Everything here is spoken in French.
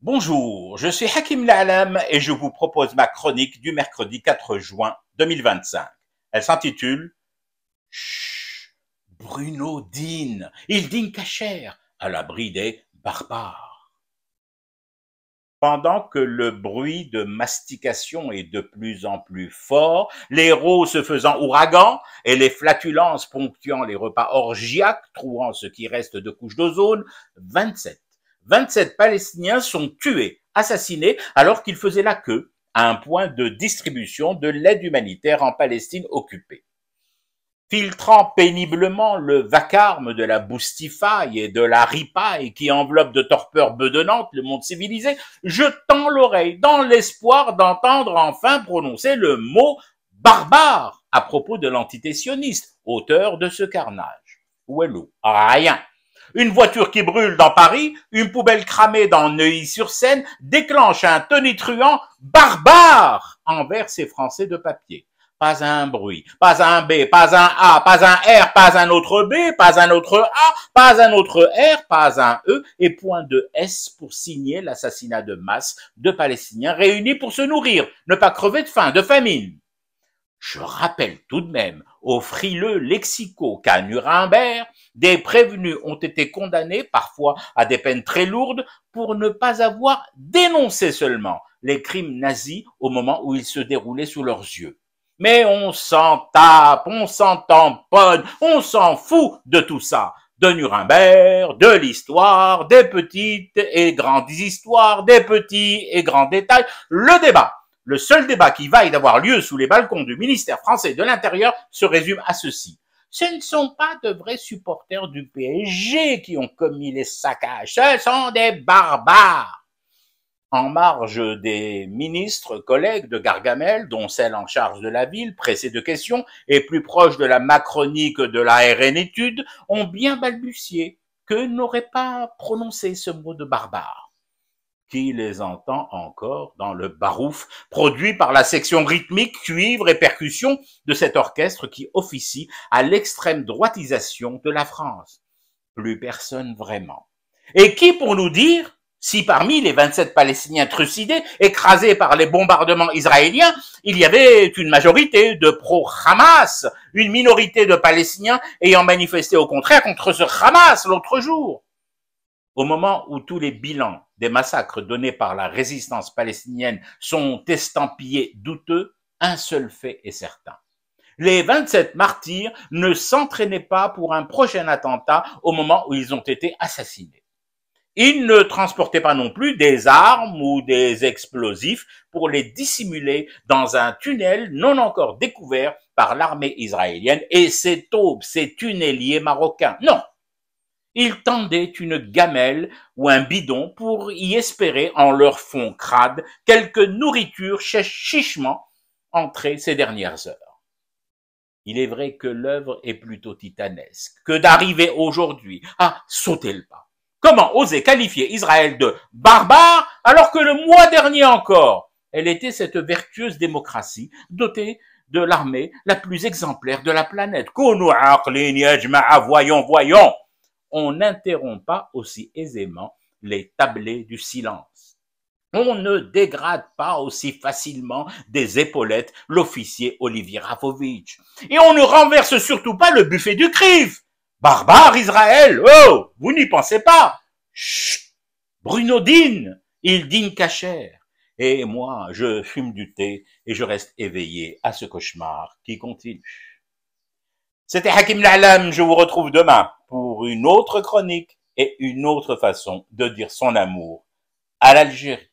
Bonjour, je suis Hakim La'alam et je vous propose ma chronique du mercredi 4 juin 2025. Elle s'intitule Chut, Bruno dîne, il dîne cachère, à l'abri des barbares. Pendant que le bruit de mastication est de plus en plus fort, les héros se faisant ouragan et les flatulences ponctuant les repas orgiaques, trouant ce qui reste de couches d'ozone, 27 Palestiniens sont tués, assassinés, alors qu'ils faisaient la queue à un point de distribution de l'aide humanitaire en Palestine occupée. Filtrant péniblement le vacarme de la boustifaille et de la ripaille qui enveloppe de torpeur bedonnante le monde civilisé, je tends l'oreille dans l'espoir d'entendre enfin prononcer le mot barbare à propos de l'entité sioniste, auteur de ce carnage. Où est l'eau? Rien. Une voiture qui brûle dans Paris, une poubelle cramée dans Neuilly-sur-Seine déclenche un tonitruant barbare envers ces Français de papier. Pas un bruit, pas un B, pas un A, pas un R, pas un autre B, pas un autre A, pas un autre R, pas un E, et point de S pour signer l'assassinat de masse de Palestiniens réunis pour se nourrir, ne pas crever de faim, de famine. Je rappelle tout de même aux frileux lexicaux qu'à Nuremberg, des prévenus ont été condamnés, parfois à des peines très lourdes, pour ne pas avoir dénoncé seulement les crimes nazis au moment où ils se déroulaient sous leurs yeux. Mais on s'en tape, on s'en tamponne, on s'en fout de tout ça. De Nuremberg, de l'histoire, des petites et grandes histoires, des petits et grands détails. Le seul débat qui vaille d'avoir lieu sous les balcons du ministère français de l'Intérieur se résume à ceci. Ce ne sont pas de vrais supporters du PSG qui ont commis les saccages, ce sont des barbares. En marge des ministres, collègues de Gargamel, dont celle en charge de la ville, pressée de questions, et plus proche de la Macronie que de la RN-étude, ont bien balbutié que n'aurait pas prononcé ce mot de barbare. Qui les entend encore dans le barouf produit par la section rythmique, cuivre et percussion de cet orchestre qui officie à l'extrême droitisation de la France? Plus personne vraiment. Et qui pour nous dire si parmi les 27 Palestiniens trucidés, écrasés par les bombardements israéliens, il y avait une majorité de pro-Hamas, une minorité de Palestiniens ayant manifesté au contraire contre ce Hamas l'autre jour? Au moment où tous les bilans des massacres donnés par la résistance palestinienne sont estampillés douteux, un seul fait est certain. Les 27 martyrs ne s'entraînaient pas pour un prochain attentat au moment où ils ont été assassinés. Ils ne transportaient pas non plus des armes ou des explosifs pour les dissimuler dans un tunnel non encore découvert par l'armée israélienne et ses taubes, ces tunneliers marocains. Non! Ils tendaient une gamelle ou un bidon pour y espérer en leur fond crade quelque nourriture chichement entrée ces dernières heures. Il est vrai que l'œuvre est plutôt titanesque, que d'arriver aujourd'hui à sauter le pas. Comment oser qualifier Israël de barbare alors que le mois dernier encore, elle était cette vertueuse démocratie dotée de l'armée la plus exemplaire de la planète. Voyons. On n'interrompt pas aussi aisément les tablés du silence. On ne dégrade pas aussi facilement des épaulettes l'officier Olivier Rafovitch. Et on ne renverse surtout pas le buffet du CRIF. Barbare Israël, oh, vous n'y pensez pas. Chut, Bruno dîne, il dîne cachère. Et moi, je fume du thé et je reste éveillé à ce cauchemar qui continue. C'était Hakim La'alam, je vous retrouve demain pour une autre chronique et une autre façon de dire son amour à l'Algérie.